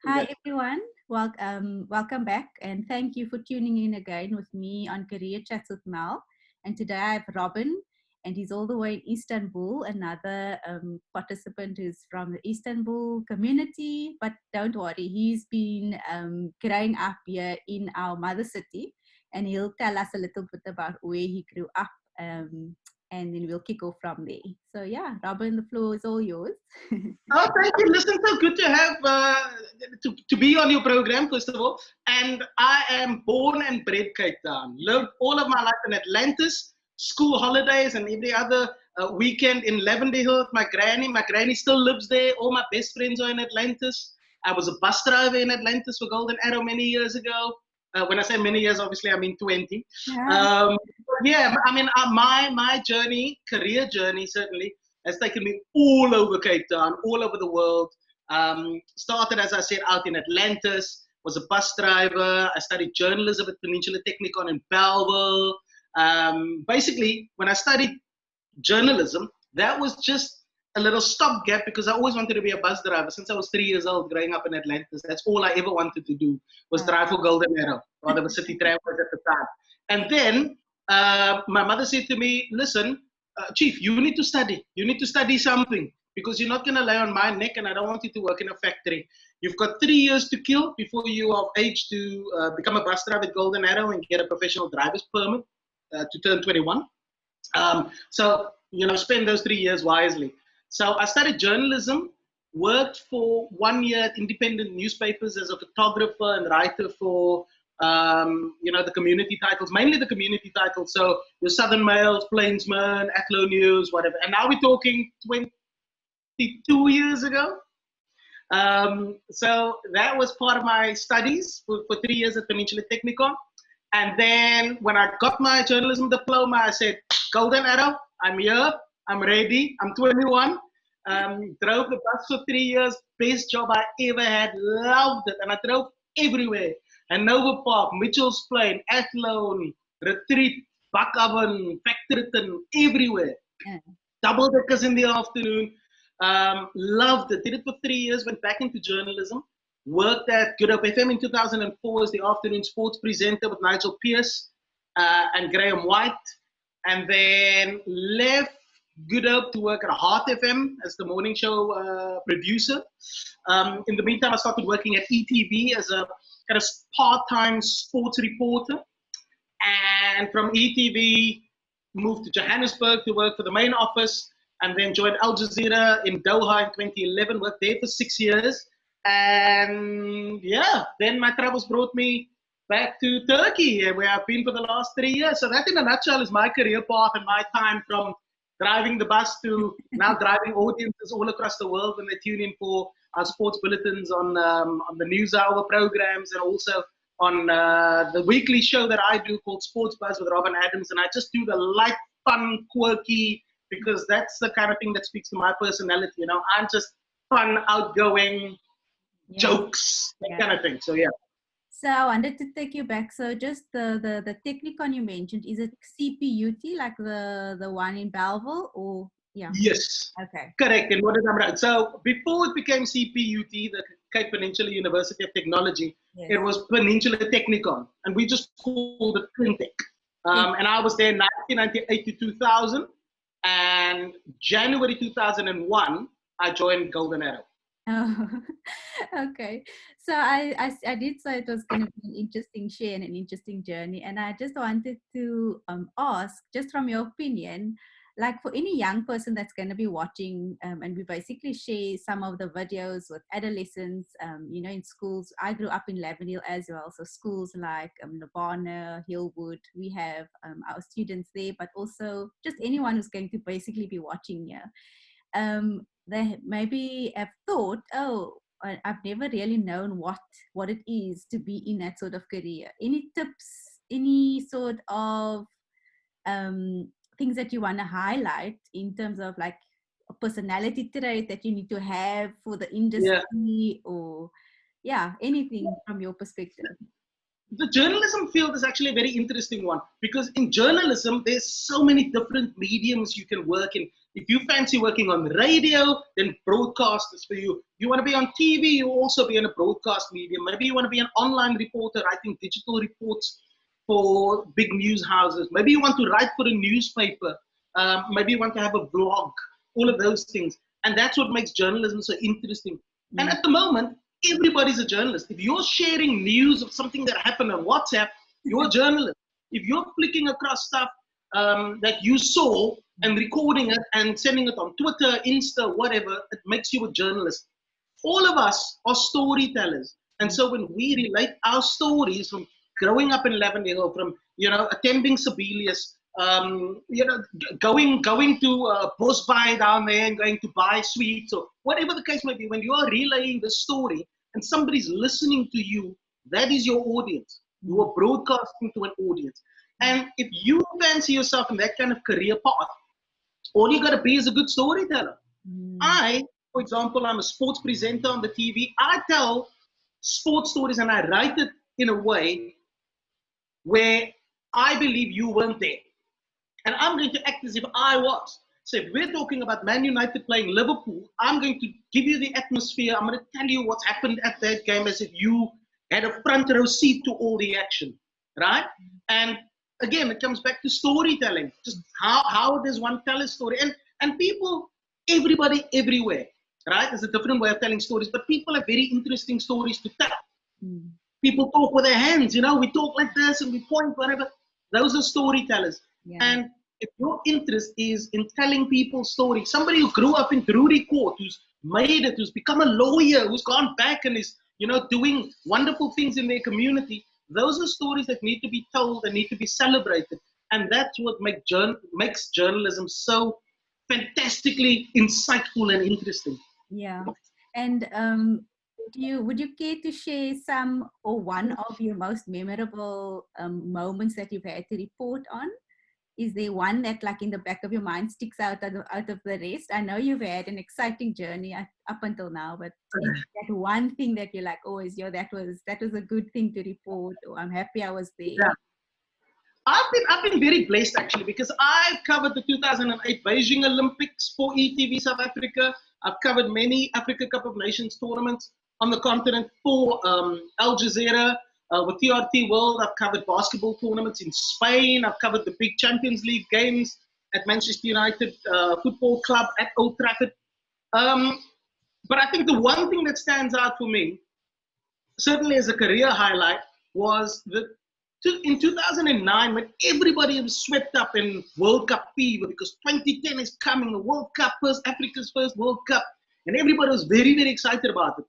Hi everyone, welcome back, and thank you for tuning in again with me on Career Chats with Mel. And today I have Robin, and he's all the way in Istanbul, another participant who's from the Istanbul community. But don't worry, he's been growing up here in our mother city, and he'll tell us a little bit about where he grew up, and then we'll kick off from there. So yeah, Robin, the floor is all yours. Oh, thank you. Listen, so good to have to be on your program, first of all. And I am born and bred Cape Town. Lived all of my life in Atlantis, school holidays, and every other weekend in Lavender Hill with my granny. My granny still lives there. All my best friends are in Atlantis. I was a bus driver in Atlantis for Golden Arrow many years ago. When I say many years, obviously I mean 20. Yeah. Um, yeah, I mean my journey, career journey, certainly has taken me all over Cape Town, all over the world. Started, as I said, out in Atlantis, was a bus driver. I studied journalism at Peninsula Technikon in Bellville. Basically, when I studied journalism, that was just a little stopgap because I always wanted to be a bus driver since I was 3 years old growing up in Atlantis. That's all I ever wanted to do was drive for Golden Arrow, or the City Tramways at the time. And then my mother said to me, listen, Chief, you need to study. You need to study something because you're not going to lay on my neck and I don't want you to work in a factory. You've got 3 years to kill before you are of age to become a bus driver at Golden Arrow and get a professional driver's permit to turn 21. Spend those 3 years wisely. So I studied journalism, worked for 1 year at independent newspapers as a photographer and writer for the community titles, mainly the community titles. So your Southern Mails, Plainsman, Athlone News, whatever. And now we're talking 22 years ago. So that was part of my studies for 3 years at Peninsula Technikon. And then when I got my journalism diploma, I said, Golden Arrow, I'm here, I'm ready, I'm 21. Drove the bus for 3 years, best job I ever had, loved it. And I drove everywhere. Hanover Park, Mitchell's Plain, Athlone, Retreat, Buckoven, Factoryton, everywhere. Yeah. Double deckers in the afternoon. Loved it. Did it for 3 years, went back into journalism. Worked at Good Hope FM in 2004 as the afternoon sports presenter with Nigel Pearce and Graham White. And then left Good Hope to work at Heart FM as the morning show producer. In the meantime, I started working at ETV as a kind of part-time sports reporter. And from ETV, moved to Johannesburg to work for the main office, and then joined Al Jazeera in Doha in 2011, worked there for 6 years. And yeah, then my travels brought me back to Turkey, where I've been for the last 3 years. So that in a nutshell is my career path and my time from driving the bus to now driving audiences all across the world when they tune in for our sports bulletins on the news hour programs, and also on the weekly show that I do called Sports Buzz with Robin Adams. And I just do the light, fun, quirky, because that's the kind of thing that speaks to my personality. You know, I'm just fun, outgoing, jokes, that kind of thing. So yeah. So I wanted to take you back. So just the Technikon you mentioned, is it CPUT, like the one in Bellville, or yeah? Yes. Okay. Correct. And what is I'm right. So before it became CPUT, the Cape Peninsula University of Technology, Yes. it was Peninsula Technikon, and we just called it Clintech. And I was there 1998 to 2000, and January 2001, I joined Golden Arrow. Oh, okay. So I did say it was going to be an interesting share and an interesting journey, and I just wanted to ask, just from your opinion, like for any young person that's going to be watching, and we basically share some of the videos with adolescents, in schools. I grew up in Lavendale as well, so schools like Nabana, Hillwood, we have our students there, but also just anyone who's going to basically be watching here. They maybe have thought, oh, I've never really known what it is to be in that sort of career. Any tips, any sort of things that you want to highlight in terms of like a personality trait that you need to have for the industry, or anything from your perspective? the journalism field is actually a very interesting one, because in journalism, there's so many different mediums you can work in. If you fancy working on radio, then broadcast is for you. You want to be on TV, you also be in a broadcast medium. Maybe you want to be an online reporter, writing digital reports for big news houses. Maybe you want to write for a newspaper. Maybe you want to have a blog, all of those things. And that's what makes journalism so interesting. And at the moment, everybody's a journalist. If you're sharing news of something that happened on WhatsApp, you're a journalist. If you're flicking across stuff that you saw and recording it and sending it on Twitter, Insta, whatever, it makes you a journalist. All of us are storytellers. And so when we relate our stories from growing up in Lavendale, from, attending Sibelius, going to Bosbay down there and going to buy sweets, or whatever the case may be, when you are relaying the story and somebody's listening to you, that is your audience. You are broadcasting to an audience. And if you fancy yourself in that kind of career path, all you got to be is a good storyteller. For example, I'm a sports presenter on the TV. I tell sports stories and I write it in a way where I believe you weren't there. And I'm going to act as if I was. So if we're talking about Man United playing Liverpool, I'm going to give you the atmosphere. I'm going to tell you what's happened at that game as if you had a front row seat to all the action, right? And again, it comes back to storytelling. Just how does one tell a story? And people, everybody, everywhere, right? There's a different way of telling stories, but people have very interesting stories to tell. People talk with their hands, we talk like this and we point, whatever. Those are storytellers. Yeah. And if your interest is in telling people stories, somebody who grew up in Drury Court, who's made it, who's become a lawyer, who's gone back and is, doing wonderful things in their community, those are stories that need to be told and need to be celebrated. And that's what makes journalism so fantastically insightful and interesting. Yeah. And would you care to share some or one of your most memorable moments that you've had to report on? Is there one that, like, in the back of your mind sticks out of the rest? I know you've had an exciting journey up until now, but is that one thing that you're like, oh, that was a good thing to report, or I'm happy I was there? Yeah. I've been very blessed, actually, because I've covered the 2008 Beijing Olympics for ETV South Africa. I've covered many Africa Cup of Nations tournaments on the continent for Al Jazeera. With TRT World, I've covered basketball tournaments in Spain. I've covered the big Champions League games at Manchester United Football Club at Old Trafford. But I think the one thing that stands out for me, certainly as a career highlight, was that in 2009, when everybody was swept up in World Cup fever, because 2010 is coming, the World Cup, Africa's first World Cup, and everybody was very, very excited about it.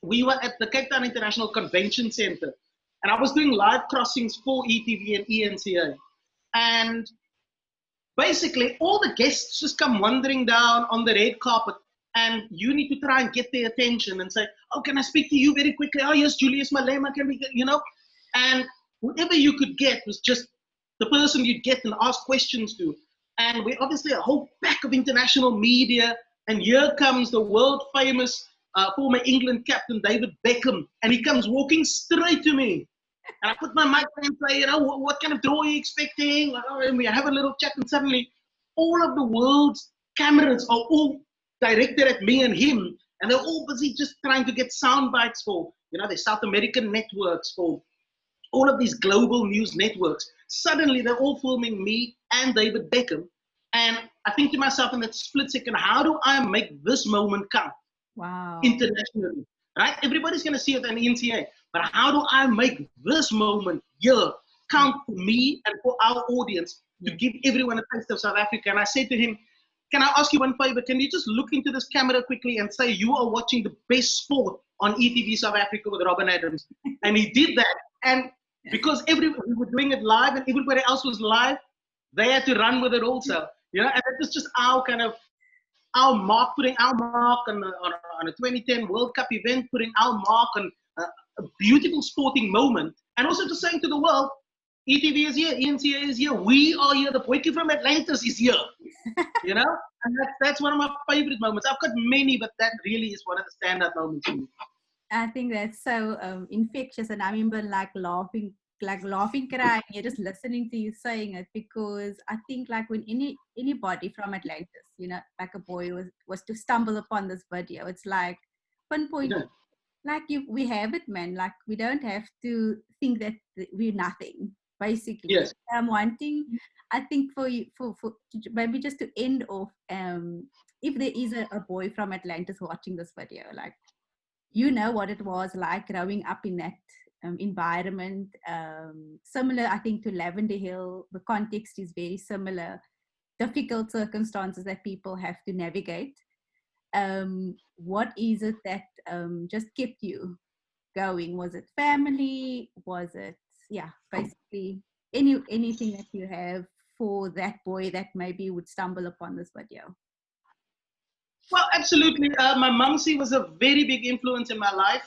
We were at the Cape Town International Convention Center, and I was doing live crossings for ETV and ENCA. And basically, all the guests just come wandering down on the red carpet, and you need to try and get their attention and say, oh, can I speak to you very quickly? Oh, yes, Julius Malema, can we get, And whoever you could get was just the person you'd get and ask questions to. And we're obviously a whole pack of international media, and here comes the world famous former England captain David Beckham, and he comes walking straight to me. And I put my mic on and say, what kind of draw are you expecting? And we have a little chat, and suddenly all of the world's cameras are all directed at me and him, and they're all busy just trying to get sound bites for, the South American networks, for all of these global news networks. Suddenly they're all filming me and David Beckham. And I think to myself in that split second, how do I make this moment count? Wow. Internationally, right? Everybody's going to see it on the NCA, but how do I make this moment here count for me and for our audience to give everyone a taste of South Africa? And I said to him, can I ask you one favor? Can you just look into this camera quickly and say you are watching the best sport on ETV South Africa with Robin Adams? And he did that. And because we were doing it live and everybody else was live, they had to run with it also. And that was just our mark, putting our mark on a 2010 World Cup event, putting our mark on a beautiful sporting moment. And also just saying to the world, ETV is here, ENCA is here, we are here, the boykie from Atlantis is here. And that's one of my favorite moments. I've got many, but that really is one of the standout moments for me. I think that's so infectious, and I remember laughing, crying, you're just listening to you saying it, because I think like when anybody from Atlantis, like a boy was to stumble upon this video, it's like pinpoint, Yeah. like we have it, man. Like we don't have to think that we're nothing. Basically, Yes. I'm wanting. I think for you, maybe just to end off, if there is a boy from Atlantis watching this video, like, what it was like growing up in that environment. Similar, I think, to Lavender Hill. The context is very similar. Difficult circumstances that people have to navigate. What is it that just kept you going? Was it family? Was it, yeah, basically anything that you have for that boy that maybe would stumble upon this video? Well, absolutely. My mum, she was a very big influence in my life.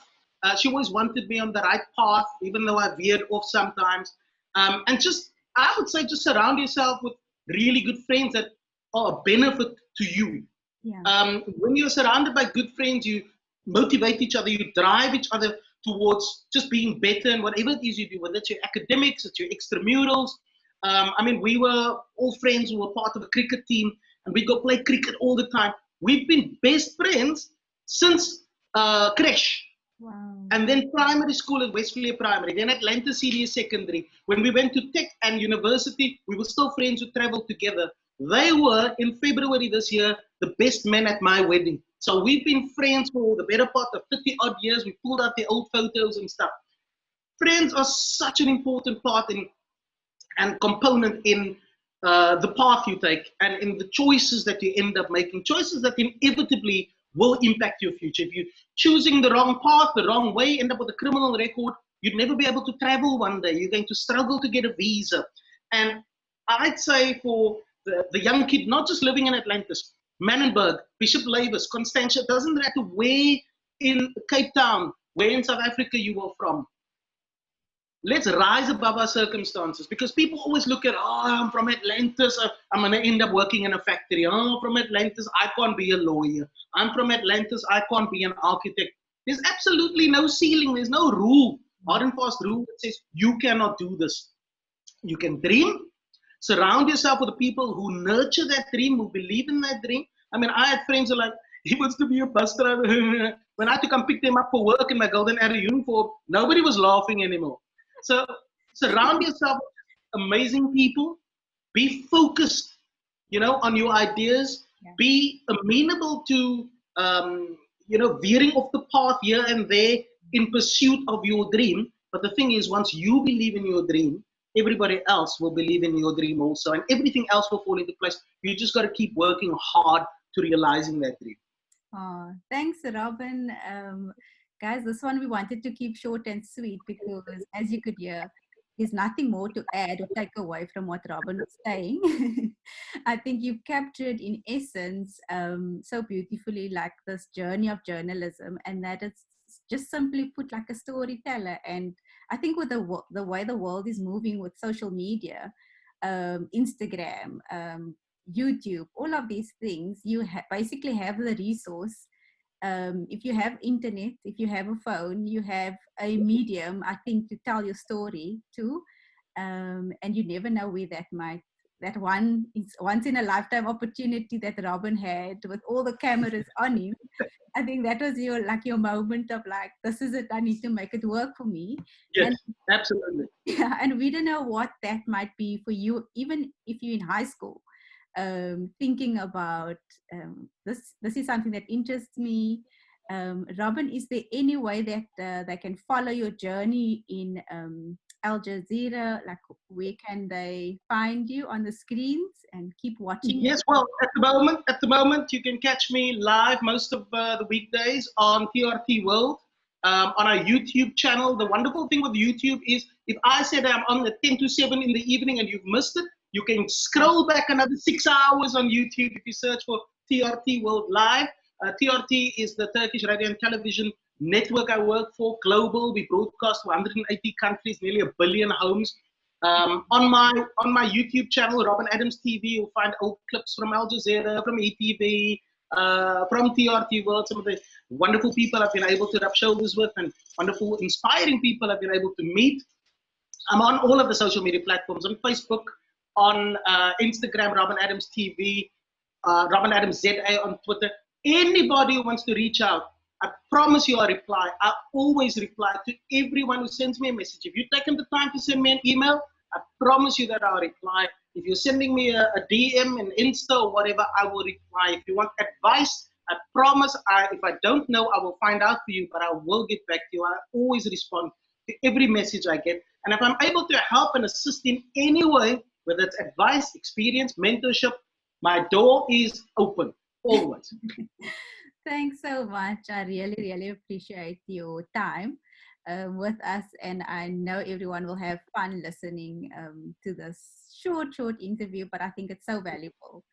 She always wanted me on the right path, even though I veered off sometimes. And I would say, just surround yourself with really good friends that are a benefit to you. Yeah. When you're surrounded by good friends, you motivate each other, you drive each other towards just being better in whatever it is you do, whether it's your academics, it's your extramurals. I mean, we were all friends who were part of a cricket team, and we go play cricket all the time. We've been best friends since creche. Wow. And then primary school at Westphalia Primary, then Atlanta Senior Secondary. When we went to tech and university, we were still friends who traveled together. They were, in February this year, the best men at my wedding. So we've been friends for the better part of 30 odd years. We pulled out the old photos and stuff. Friends are such an important part and component in the path you take and in the choices that you end up making, choices that inevitably will impact your future. If you're choosing the wrong path, the wrong way, end up with a criminal record, you'd never be able to travel one day. You're going to struggle to get a visa. And I'd say for the young kid, not just living in Atlantis, Manenberg, Bishop Lavis, Constantia, doesn't matter where in Cape Town, where in South Africa you are from. Let's rise above our circumstances, because people always look at, oh, I'm from Atlantis, I'm going to end up working in a factory. Oh, from Atlantis, I can't be a lawyer. I'm from Atlantis, I can't be an architect. There's absolutely no ceiling. There's no rule, hard and fast rule that says you cannot do this. You can dream. Surround yourself with the people who nurture that dream, who believe in that dream. I mean, I had friends who are like, he wants to be a bus driver. When I had to come pick them up for work in my Golden Arrow uniform, nobody was laughing anymore. So surround yourself with amazing people. Be focused, on your ideas. Yeah. Be amenable to, veering off the path here and there in pursuit of your dream. But the thing is, once you believe in your dream, everybody else will believe in your dream also, and everything else will fall into place. You just got to keep working hard to realizing that dream. Oh, thanks, Robin. Guys, this one we wanted to keep short and sweet, because as you could hear, there's nothing more to add or take away from what Robin was saying. I think you've captured in essence so beautifully like this journey of journalism, and that it's just simply put like a storyteller. And I think with the way the world is moving with social media, Instagram, YouTube, all of these things, you basically have the resource. If you have internet, if you have a phone, you have a medium, I think, to tell your story too. And you never know where that one is once in a lifetime opportunity that Robin had with all the cameras on him. I think that was your moment of like, this is it, I need to make it work for me. Yes, and, absolutely. Yeah, and we don't know what that might be for you, even if you're in high school. Thinking about this is something that interests me. Robin, is there any way that they can follow your journey in Al Jazeera? Like, where can they find you on the screens and keep watching? Yes, well, at the moment, you can catch me live most of the weekdays on TRT World, on our YouTube channel. The wonderful thing with YouTube is, if I said I'm on at 10 to 7 in the evening and you've missed it, you can scroll back another 6 hours on YouTube if you search for TRT World Live. TRT is the Turkish radio and television network I work for, global. We broadcast to 180 countries, nearly 1 billion homes. On my YouTube channel, Robin Adams TV, you'll find old clips from Al Jazeera, from ETV, from TRT World, some of the wonderful people I've been able to rub shoulders with, and wonderful, inspiring people I've been able to meet. I'm on all of the social media platforms, on Facebook, on Instagram, Robin Adams TV, Robin Adams ZA on Twitter. Anybody who wants to reach out, I promise you I'll reply. I always reply to everyone who sends me a message. If you've taken the time to send me an email, I promise you that I'll reply. If you're sending me a DM, an Insta or whatever, I will reply. If you want advice, I promise if I don't know, I will find out for you, but I will get back to you. I always respond to every message I get. And if I'm able to help and assist in any way, whether it's advice, experience, mentorship, my door is open, always. Thanks so much. I really, really appreciate your time with us. And I know everyone will have fun listening to this short interview, but I think it's so valuable.